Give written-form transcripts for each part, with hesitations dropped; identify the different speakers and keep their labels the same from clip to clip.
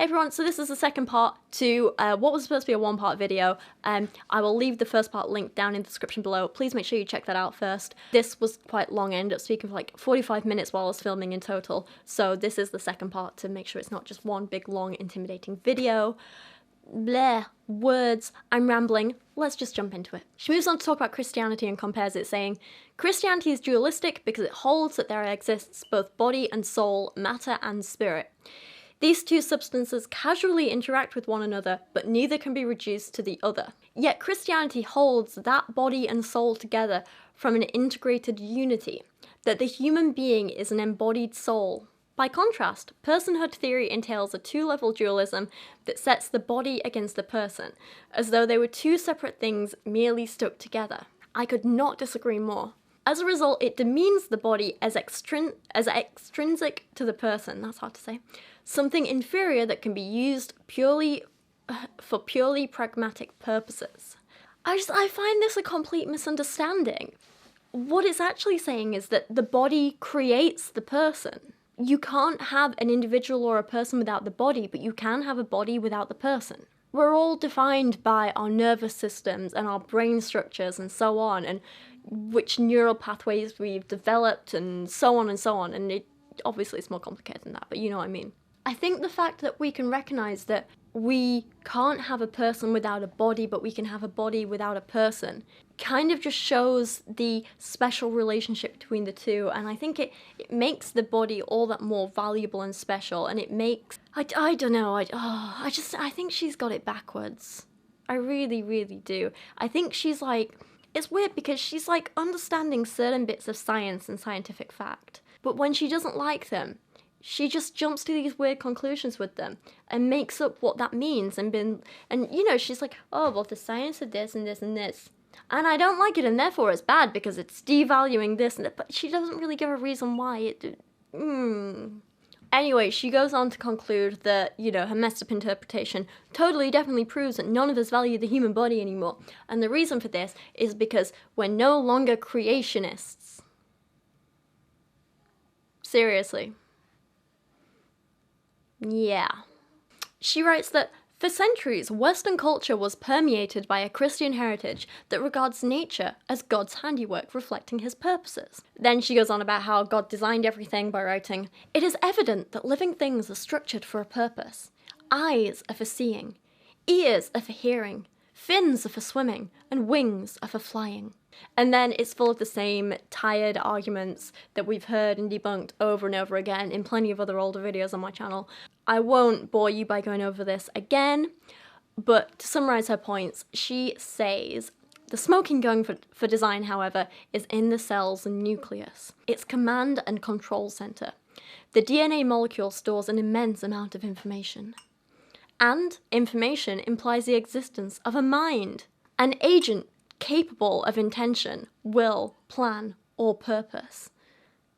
Speaker 1: Hey everyone, so this is the second part to what was supposed to be a one-part video. I will leave the first part linked down in the description below. Please make sure you check that out first. This was quite long, I ended up speaking for like 45 minutes while I was filming in total, so this is the second part to make sure it's not just one big, long, intimidating video. Bleh, words, I'm rambling, let's just jump into it. She moves on to talk about Christianity and compares it, saying, Christianity is dualistic because it holds that there exists both body and soul, matter and spirit. These two substances casually interact with one another, but neither can be reduced to the other. Yet Christianity holds that body and soul together from an integrated unity, that the human being is an embodied soul. By contrast, personhood theory entails a two-level dualism that sets the body against the person, as though they were two separate things merely stuck together. I could not disagree more. As a result, it demeans the body as extrinsic to the person, that's hard to say, something inferior that can be used for purely pragmatic purposes. I find this a complete misunderstanding. What it's actually saying is that the body creates the person. You can't have an individual or a person without the body, but you can have a body without the person. We're all defined by our nervous systems and our brain structures and so on, and which neural pathways we've developed and so on, and obviously it's more complicated than that, but you know what I mean. I think the fact that we can recognize that we can't have a person without a body, but we can have a body without a person, kind of just shows the special relationship between the two, and I think it makes the body all that more valuable and special, and it makes, I don't know, I think she's got it backwards. I really, really do. I think she's like, it's weird because she's like understanding certain bits of science and scientific fact, but when she doesn't like them, she just jumps to these weird conclusions with them and makes up what that means and you know, she's like, oh, well, the science of this and this and this. And I don't like it, and therefore it's bad because it's devaluing this and that, but she doesn't really give a reason why Anyway, she goes on to conclude that, you know, her messed up interpretation definitely proves that none of us value the human body anymore. And the reason for this is because we're no longer creationists. Seriously. Yeah. She writes that, for centuries, Western culture was permeated by a Christian heritage that regards nature as God's handiwork reflecting his purposes. Then she goes on about how God designed everything by writing, it is evident that living things are structured for a purpose. Eyes are for seeing, ears are for hearing, fins are for swimming, and wings are for flying. And then it's full of the same tired arguments that we've heard and debunked over and over again in plenty of other older videos on my channel. I won't bore you by going over this again, but to summarize her points, she says, the smoking gun for design, however, is in the cell's nucleus, its command and control center. The DNA molecule stores an immense amount of information. And information implies the existence of a mind, an agent capable of intention, will, plan, or purpose.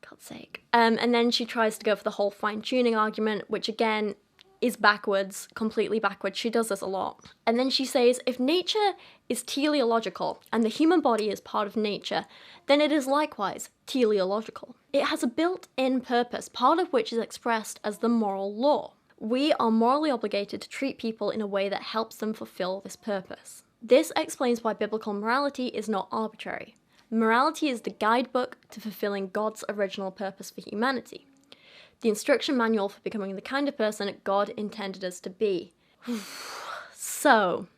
Speaker 1: God's sake. And then she tries to go for the whole fine-tuning argument, which again is backwards, completely backwards. She does this a lot. And then she says, if nature is teleological and the human body is part of nature, then it is likewise teleological. It has a built-in purpose, part of which is expressed as the moral law. We are morally obligated to treat people in a way that helps them fulfill this purpose. This explains why biblical morality is not arbitrary. Morality is the guidebook to fulfilling God's original purpose for humanity. The instruction manual for becoming the kind of person God intended us to be. So,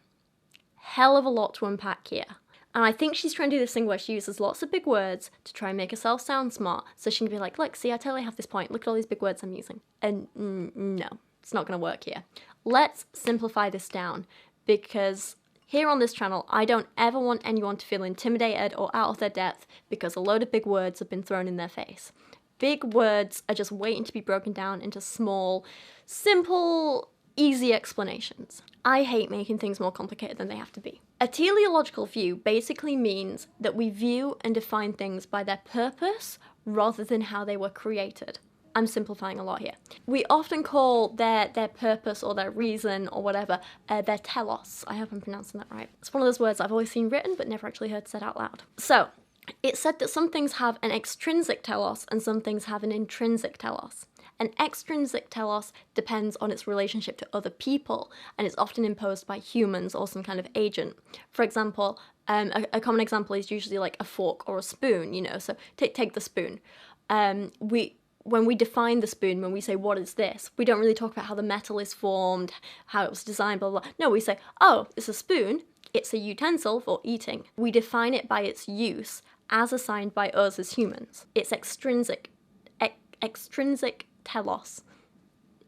Speaker 1: hell of a lot to unpack here. And I think she's trying to do this thing where she uses lots of big words to try and make herself sound smart, so she can be like, look, see, I totally have this point, look at all these big words I'm using. And no, it's not going to work here. Let's simplify this down, because here on this channel, I don't ever want anyone to feel intimidated or out of their depth because a load of big words have been thrown in their face. Big words are just waiting to be broken down into small, simple, easy explanations. I hate making things more complicated than they have to be. A teleological view basically means that we view and define things by their purpose rather than how they were created. I'm simplifying a lot here. We often call their purpose or their reason or whatever their telos. I hope I'm pronouncing that right. It's one of those words I've always seen written but never actually heard said out loud. So, it's said that some things have an extrinsic telos and some things have an intrinsic telos. An extrinsic telos depends on its relationship to other people, and it's often imposed by humans or some kind of agent. For example, a common example is usually like a fork or a spoon, you know, so take the spoon. When we define the spoon, when we say, what is this? We don't really talk about how the metal is formed, how it was designed, blah, blah, blah. No, we say, oh, it's a spoon. It's a utensil for eating. We define it by its use as assigned by us as humans. Its extrinsic telos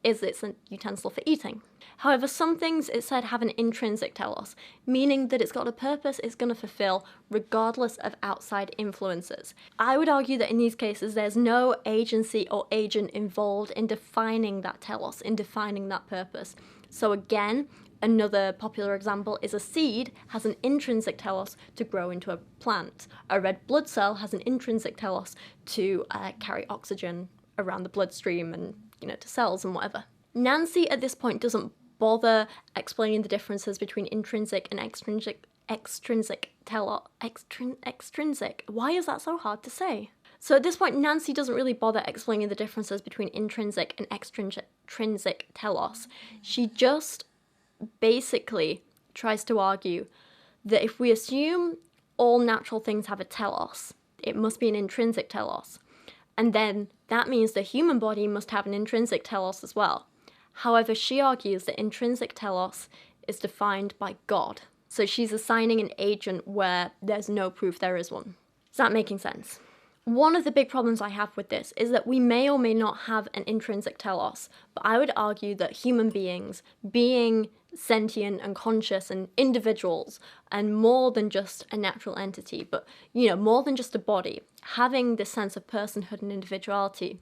Speaker 1: is it's a utensil for eating. However, some things, it said, have an intrinsic telos, meaning that it's got a purpose it's going to fulfill regardless of outside influences. I would argue that in these cases there's no agency or agent involved in defining that telos, in defining that purpose. So again, another popular example is a seed has an intrinsic telos to grow into a plant. A red blood cell has an intrinsic telos to carry oxygen around the bloodstream and, you know, to cells and whatever. Nancy at this point doesn't bother explaining the differences between intrinsic and extrinsic extrinsic. Why is that so hard to say? So at this point, Nancy doesn't really bother explaining the differences between intrinsic and extrinsic telos. She just basically tries to argue that if we assume all natural things have a telos, it must be an intrinsic telos. And then that means the human body must have an intrinsic telos as well. However, she argues that intrinsic telos is defined by God. So she's assigning an agent where there's no proof there is one. Is that making sense? One of the big problems I have with this is that we may or may not have an intrinsic telos, but I would argue that human beings, being sentient and conscious and individuals, and more than just a natural entity, but, you know, more than just a body, having this sense of personhood and individuality,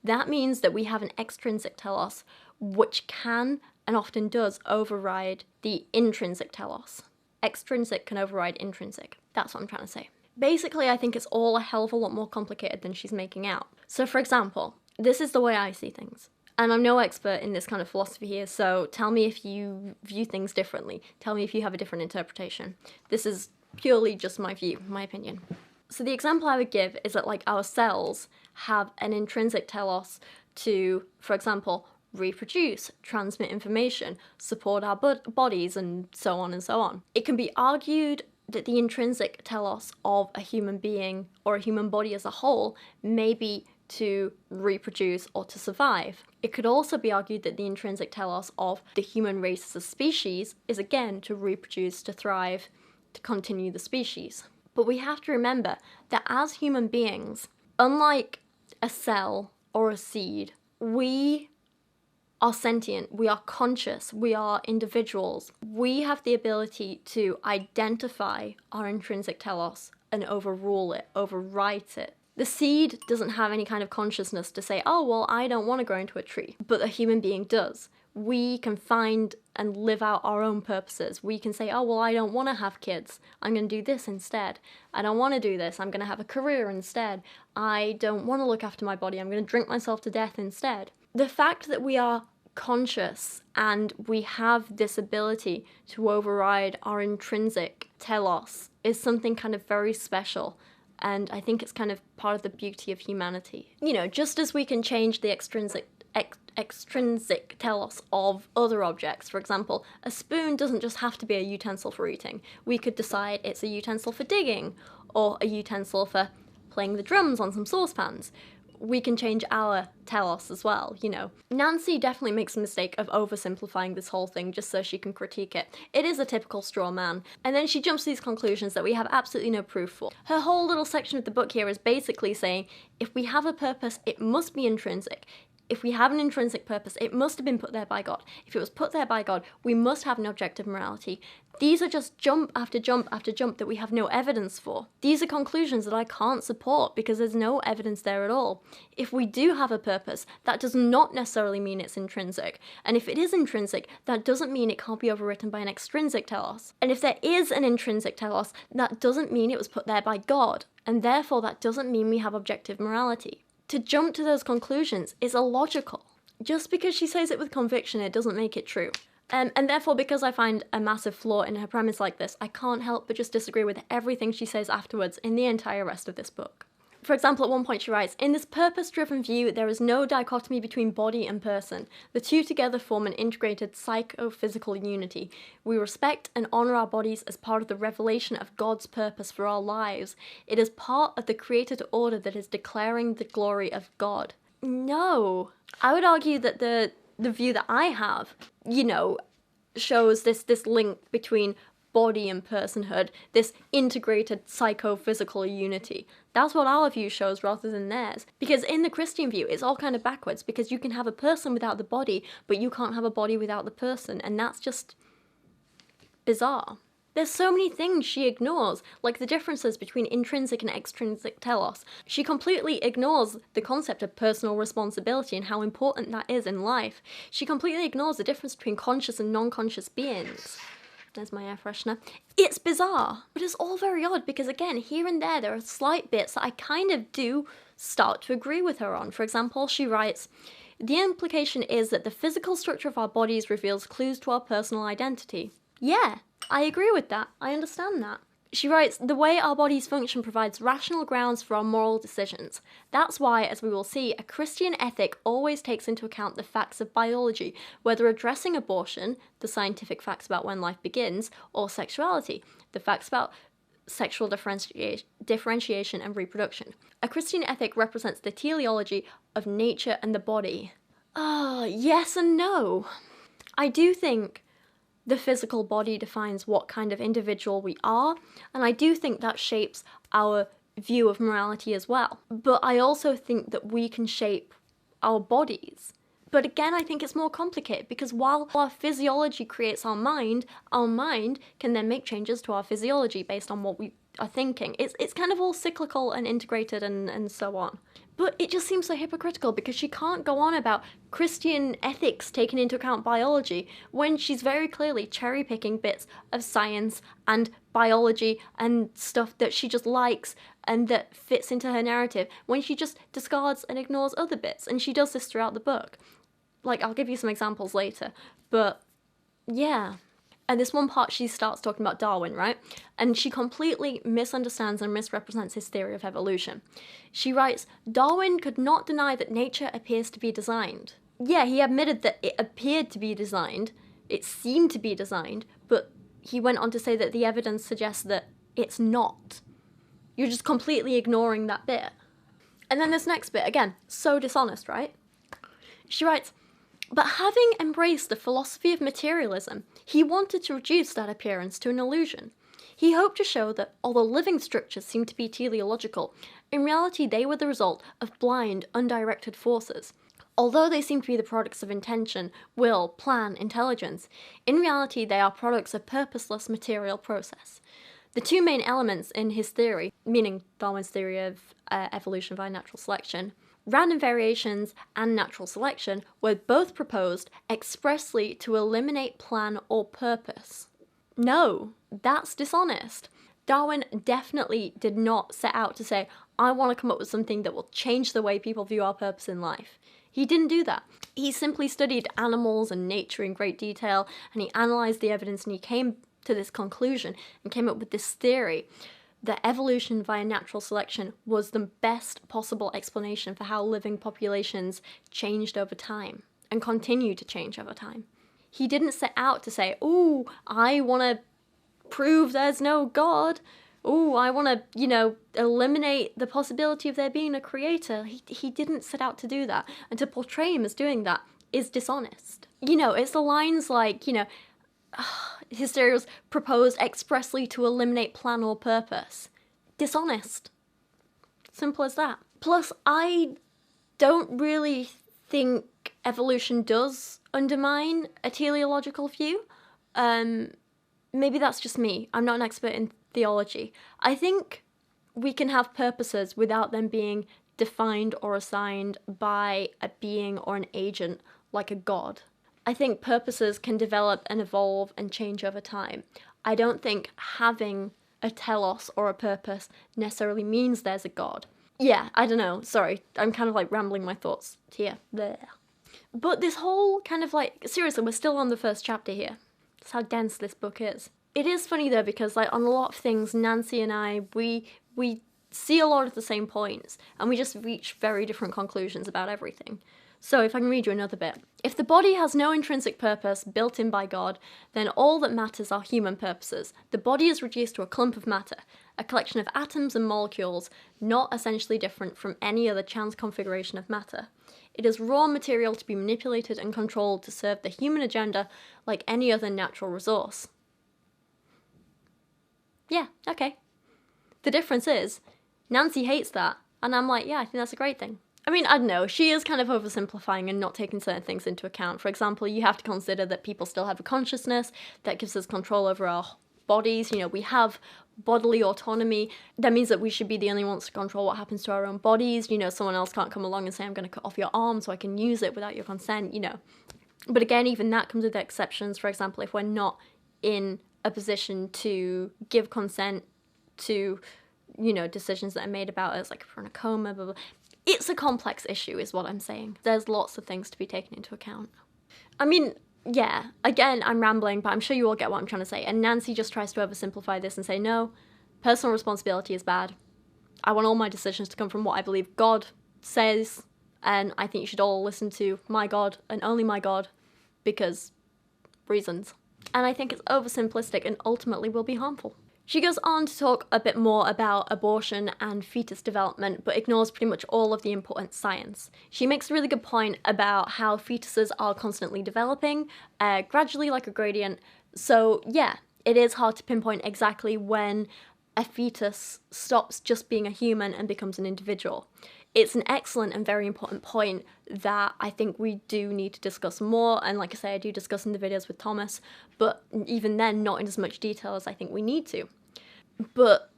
Speaker 1: that means that we have an extrinsic telos which can and often does override the intrinsic telos. Extrinsic can override intrinsic. That's what I'm trying to say. Basically, I think it's all a hell of a lot more complicated than she's making out. So for example, this is the way I see things. And I'm no expert in this kind of philosophy here, so tell me if you view things differently. Tell me if you have a different interpretation. This is purely just my view, my opinion. So the example I would give is that, like, our cells have an intrinsic telos to, for example, reproduce, transmit information, support our bodies, and so on and so on. It can be argued that the intrinsic telos of a human being or a human body as a whole may be to reproduce or to survive. It could also be argued that the intrinsic telos of the human race as a species is again to reproduce, to thrive, to continue the species. But we have to remember that as human beings, unlike a cell or a seed, we are sentient, we are conscious, we are individuals. We have the ability to identify our intrinsic telos and overrule it, overwrite it. The seed doesn't have any kind of consciousness to say, oh, well, I don't want to grow into a tree, but a human being does. We can find and live out our own purposes. We can say, oh, well, I don't want to have kids. I'm going to do this instead. I don't want to do this. I'm going to have a career instead. I don't want to look after my body. I'm going to drink myself to death instead. The fact that we are conscious and we have this ability to override our intrinsic telos is something kind of very special. And I think it's kind of part of the beauty of humanity. You know, just as we can change the extrinsic telos of other objects. For example, a spoon doesn't just have to be a utensil for eating. We could decide it's a utensil for digging, or a utensil for playing the drums on some saucepans. We can change our telos as well, you know. Nancy definitely makes a mistake of oversimplifying this whole thing just so she can critique it. It is a typical straw man. And then she jumps to these conclusions that we have absolutely no proof for. Her whole little section of the book here is basically saying, if we have a purpose, it must be intrinsic. If we have an intrinsic purpose, it must have been put there by God. If it was put there by God, we must have an objective morality. These are just jump after jump after jump that we have no evidence for. These are conclusions that I can't support because there's no evidence there at all. If we do have a purpose, that does not necessarily mean it's intrinsic. And if it is intrinsic, that doesn't mean it can't be overwritten by an extrinsic telos. And if there is an intrinsic telos, that doesn't mean it was put there by God. And therefore, that doesn't mean we have objective morality. To jump to those conclusions is illogical. Just because she says it with conviction, it doesn't make it true. And therefore, because I find a massive flaw in her premise like this, I can't help but just disagree with everything she says afterwards in the entire rest of this book. For example, at one point she writes, "In this purpose-driven view, there is no dichotomy between body and person. The two together form an integrated psychophysical unity. We respect and honour our bodies as part of the revelation of God's purpose for our lives. It is part of the created order that is declaring the glory of God." No. I would argue that the view that I have, shows this link between body and personhood, this integrated psychophysical unity. That's what our view shows rather than theirs. Because in the Christian view, it's all kind of backwards, because you can have a person without the body, but you can't have a body without the person, and that's just bizarre. There's so many things she ignores, like the differences between intrinsic and extrinsic telos. She completely ignores the concept of personal responsibility and how important that is in life. She completely ignores the difference between conscious and non-conscious beings. There's my air freshener. It's bizarre, but it's all very odd because, again, here and there are slight bits that I kind of do start to agree with her on. For example, she writes, "The implication is that the physical structure of our bodies reveals clues to our personal identity." Yeah, I agree with that. I understand that. She writes, "The way our bodies function provides rational grounds for our moral decisions. That's why, as we will see, a Christian ethic always takes into account the facts of biology, whether addressing abortion, the scientific facts about when life begins, or sexuality, the facts about sexual differentiation and reproduction. A Christian ethic represents the teleology of nature and the body." Yes and no. I do think the physical body defines what kind of individual we are, and I do think that shapes our view of morality as well. But I also think that we can shape our bodies. But again, I think it's more complicated, because while our physiology creates our mind can then make changes to our physiology based on what we are thinking. It's kind of all cyclical and integrated and so on. But it just seems so hypocritical, because she can't go on about Christian ethics taking into account biology when she's very clearly cherry-picking bits of science and biology and stuff that she just likes and that fits into her narrative, when she just discards and ignores other bits. And she does this throughout the book. Like, I'll give you some examples later. But, yeah. And this one part, she starts talking about Darwin, right? And she completely misunderstands and misrepresents his theory of evolution. She writes, "Darwin could not deny that nature appears to be designed." Yeah, he admitted that it appeared to be designed, it seemed to be designed, but he went on to say that the evidence suggests that it's not. You're just completely ignoring that bit. And then this next bit, again, so dishonest, right? She writes, "But having embraced the philosophy of materialism, he wanted to reduce that appearance to an illusion. He hoped to show that, although living structures seemed to be teleological, in reality they were the result of blind, undirected forces. Although they seem to be the products of intention, will, plan, intelligence, in reality they are products of purposeless material process. The two main elements in his theory, meaning Darwin's theory of evolution via natural selection, random variations and natural selection, were both proposed expressly to eliminate plan or purpose." No, that's dishonest. Darwin definitely did not set out to say, "I want to come up with something that will change the way people view our purpose in life." He didn't do that. He simply studied animals and nature in great detail, and he analysed the evidence, and he came to this conclusion and came up with this theory that evolution via natural selection was the best possible explanation for how living populations changed over time and continue to change over time. He didn't set out to say, "Ooh, I want to prove there's no God. Ooh, I want to, eliminate the possibility of there being a creator." He didn't set out to do that. And to portray him as doing that is dishonest. It's the lines like, his theory was proposed expressly to eliminate plan or purpose. Dishonest. Simple as that. Plus, I don't really think evolution does undermine a teleological view. Maybe that's just me. I'm not an expert in theology. I think we can have purposes without them being defined or assigned by a being or an agent like a god. I think purposes can develop and evolve and change over time. I don't think having a telos or a purpose necessarily means there's a god. Yeah, I don't know. Sorry, I'm kind of like rambling my thoughts here. There. But this whole kind of seriously, we're still on the first chapter here. That's how dense this book is. It is funny though, because on a lot of things, Nancy and I, we see a lot of the same points, and we just reach very different conclusions about everything. So if I can read you another bit. If the body has no intrinsic purpose built in by God, then all that matters are human purposes. The body is reduced to a clump of matter, a collection of atoms and molecules, not essentially different from any other chance configuration of matter. It is raw material to be manipulated and controlled to serve the human agenda like any other natural resource. Yeah, okay. The difference is, Nancy hates that, and I'm like, yeah, I think that's a great thing. I mean, I don't know, she is kind of oversimplifying and not taking certain things into account. For example, you have to consider that people still have a consciousness that gives us control over our bodies. You know, we have bodily autonomy. That means that we should be the only ones to control what happens to our own bodies. You know, someone else can't come along and say, I'm going to cut off your arm so I can use it without your consent, you know. But again, even that comes with exceptions. For example, if we're not in a position to give consent to, you know, decisions that are made about us, like if we're in a coma, blah, blah. It's a complex issue is what I'm saying. There's lots of things to be taken into account. I mean, yeah, again, I'm rambling, but I'm sure you all get what I'm trying to say. And Nancy just tries to oversimplify this and say, no, personal responsibility is bad. I want all my decisions to come from what I believe God says, and I think you should all listen to my God and only my God, because reasons. And I think it's oversimplistic and ultimately will be harmful. She goes on to talk a bit more about abortion and fetus development, but ignores pretty much all of the important science. She makes a really good point about how fetuses are constantly developing, gradually like a gradient. So yeah, it is hard to pinpoint exactly when a fetus stops just being a human and becomes an individual. It's an excellent and very important point that I think we do need to discuss more, and like I say, I do discuss in the videos with Thomas, but even then not in as much detail as I think we need to. But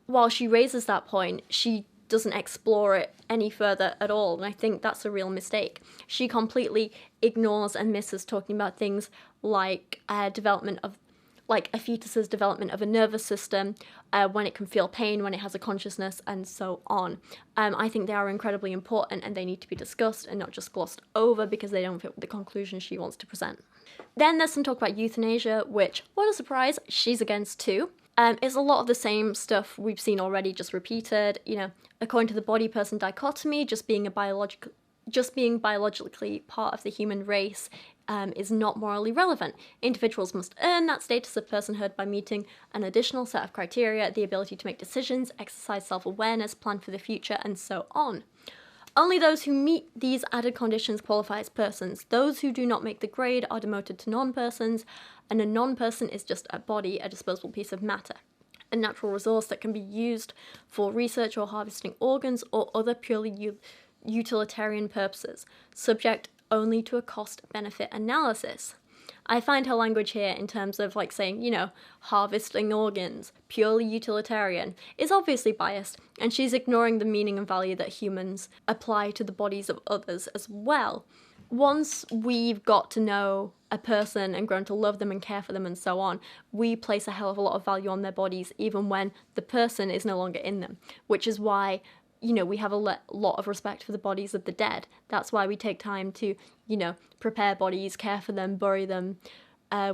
Speaker 1: while she raises that point, she doesn't explore it any further at all, and I think that's a real mistake. She completely ignores and misses talking about things like development of, like a fetus's development of a nervous system, when it can feel pain, when it has a consciousness, and so on. I think they are incredibly important and they need to be discussed and not just glossed over because they don't fit with the conclusion she wants to present. Then there's some talk about euthanasia, which, what a surprise, she's against too. It's a lot of the same stuff we've seen already, just repeated. You know, according to the body-person dichotomy, just being biologically part of the human race is not morally relevant. Individuals must earn that status of personhood by meeting an additional set of criteria, the ability to make decisions, exercise self-awareness, plan for the future, and so on. Only those who meet these added conditions qualify as persons. Those who do not make the grade are demoted to non-persons, and a non-person is just a body, a disposable piece of matter, a natural resource that can be used for research or harvesting organs or other purely utilitarian purposes, subject only to a cost-benefit analysis. I find her language here in terms of like saying, you know, harvesting organs, purely utilitarian, is obviously biased, and she's ignoring the meaning and value that humans apply to the bodies of others as well. Once we've got to know a person and grown to love them and care for them and so on, we place a hell of a lot of value on their bodies even when the person is no longer in them, which is why, you know, we have a lot of respect for the bodies of the dead. That's why we take time to, you know, prepare bodies, care for them, bury them.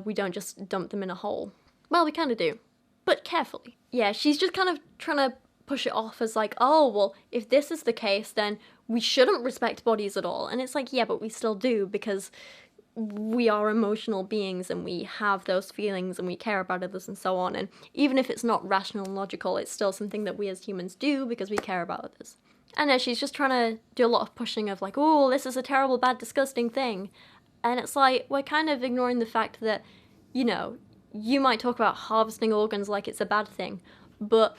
Speaker 1: We don't just dump them in a hole. Well, we kind of do, but carefully. Yeah, she's just kind of trying to push it off as like, oh, well, if this is the case, then we shouldn't respect bodies at all. And it's like, yeah, but we still do, because we are emotional beings and we have those feelings and we care about others and so on. And even if it's not rational and logical, it's still something that we as humans do because we care about others. And then she's just trying to do a lot of pushing of like, oh, this is a terrible, bad, disgusting thing. And it's like, we're kind of ignoring the fact that, you know, you might talk about harvesting organs like it's a bad thing, but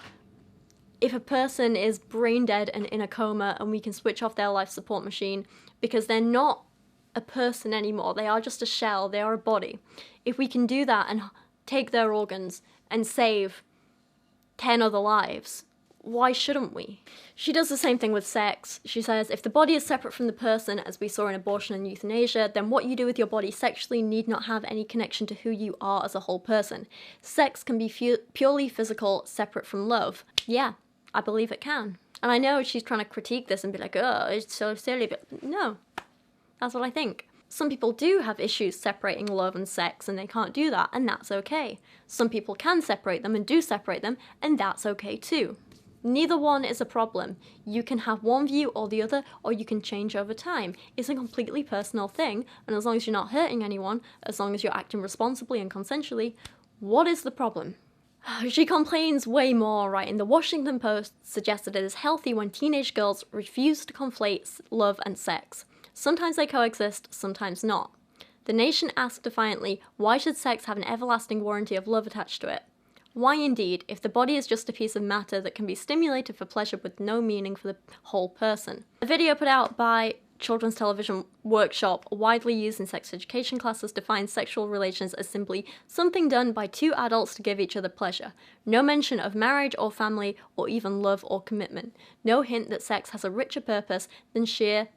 Speaker 1: if a person is brain dead and in a coma and we can switch off their life support machine because they're not a person anymore, they are just a shell, they are a body. If we can do that and take their organs and save 10 other lives, why shouldn't we? She does the same thing with sex. She says, if the body is separate from the person, as we saw in abortion and euthanasia, then what you do with your body sexually need not have any connection to who you are as a whole person. Sex can be purely physical, separate from love. Yeah, I believe it can. And I know she's trying to critique this and be like, oh, it's so silly, but no. That's what I think. Some people do have issues separating love and sex, and they can't do that, and that's okay. Some people can separate them and do separate them, and that's okay too. Neither one is a problem. You can have one view or the other, or you can change over time. It's a completely personal thing, and as long as you're not hurting anyone, as long as you're acting responsibly and consensually, what is the problem? She complains way more, right? In the Washington Post suggests that it is healthy when teenage girls refuse to conflate love and sex. Sometimes they coexist, sometimes not. The Nation asked defiantly, why should sex have an everlasting warranty of love attached to it? Why indeed, if the body is just a piece of matter that can be stimulated for pleasure with no meaning for the whole person? A video put out by Children's Television Workshop, widely used in sex education classes, defines sexual relations as simply something done by two adults to give each other pleasure. No mention of marriage or family or even love or commitment. No hint that sex has a richer purpose than sheer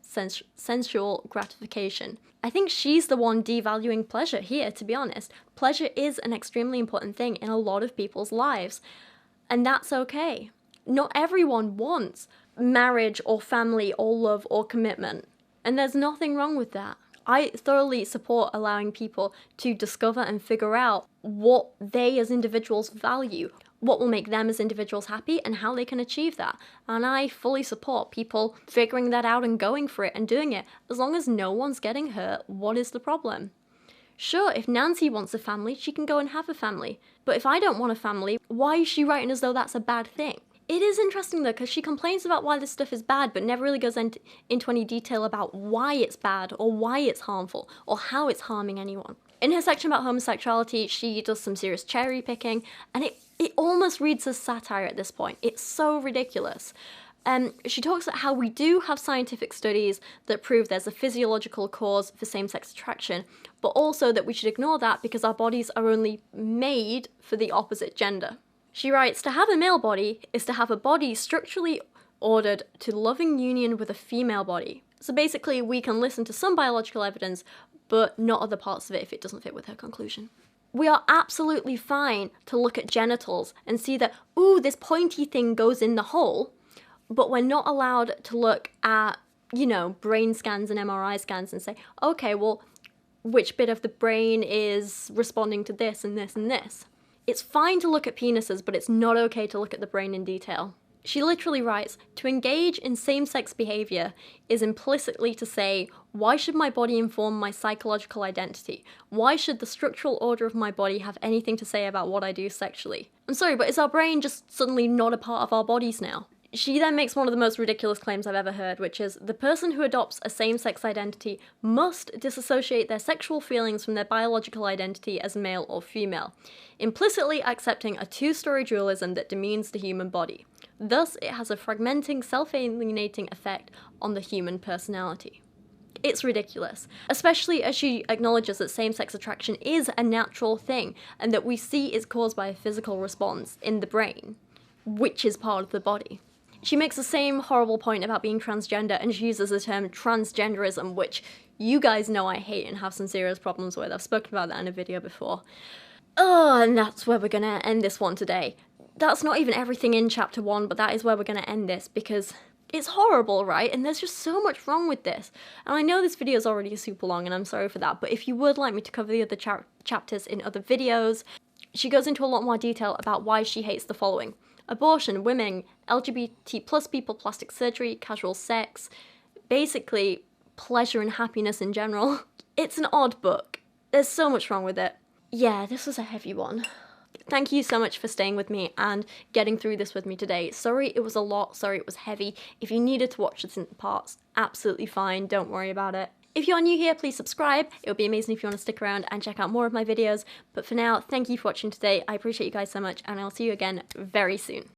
Speaker 1: sensual gratification. I think she's the one devaluing pleasure here, to be honest. Pleasure is an extremely important thing in a lot of people's lives, and that's okay. Not everyone wants marriage or family or love or commitment. And there's nothing wrong with that. I thoroughly support allowing people to discover and figure out what they as individuals value, what will make them as individuals happy, and how they can achieve that. And I fully support people figuring that out and going for it and doing it. As long as no one's getting hurt, what is the problem? Sure, if Nancy wants a family, she can go and have a family. But if I don't want a family, why is she writing as though that's a bad thing? It is interesting though, because she complains about why this stuff is bad, but never really goes into any detail about why it's bad, or why it's harmful, or how it's harming anyone. In her section about homosexuality, she does some serious cherry picking, and it almost reads as satire at this point. It's so ridiculous. She talks about how we do have scientific studies that prove there's a physiological cause for same-sex attraction, but also that we should ignore that because our bodies are only made for the opposite gender. She writes, to have a male body is to have a body structurally ordered to loving union with a female body. So basically, we can listen to some biological evidence, but not other parts of it if it doesn't fit with her conclusion. We are absolutely fine to look at genitals and see that, ooh, this pointy thing goes in the hole, but we're not allowed to look at, brain scans and MRI scans and say, okay, well, which bit of the brain is responding to this and this and this? It's fine to look at penises, but it's not okay to look at the brain in detail. She literally writes, to engage in same-sex behavior is implicitly to say, why should my body inform my psychological identity? Why should the structural order of my body have anything to say about what I do sexually? I'm sorry, but is our brain just suddenly not a part of our bodies now? She then makes one of the most ridiculous claims I've ever heard, which is, the person who adopts a same-sex identity must disassociate their sexual feelings from their biological identity as male or female, implicitly accepting a two-story dualism that demeans the human body. Thus, it has a fragmenting, self-alienating effect on the human personality. It's ridiculous, especially as she acknowledges that same-sex attraction is a natural thing, and that we see is caused by a physical response in the brain, which is part of the body. She makes the same horrible point about being transgender, and she uses the term transgenderism, which you guys know I hate and have some serious problems with. I've spoken about that in a video before. Oh, and that's where we're gonna end this one today. That's not even everything in chapter 1, but that is where we're gonna end this, because it's horrible, right? And there's just so much wrong with this. And I know this video is already super long, and I'm sorry for that, but if you would like me to cover the other chapters in other videos, she goes into a lot more detail about why she hates the following: abortion, women, LGBT plus people, plastic surgery, casual sex, basically pleasure and happiness in general. It's an odd book. There's so much wrong with it. Yeah, this was a heavy one. Thank you so much for staying with me and getting through this with me today. Sorry it was a lot, sorry it was heavy. If you needed to watch this in parts, absolutely fine, don't worry about it. If you're new here, please subscribe. It would be amazing if you want to stick around and check out more of my videos. But for now, thank you for watching today. I appreciate you guys so much, and I'll see you again very soon.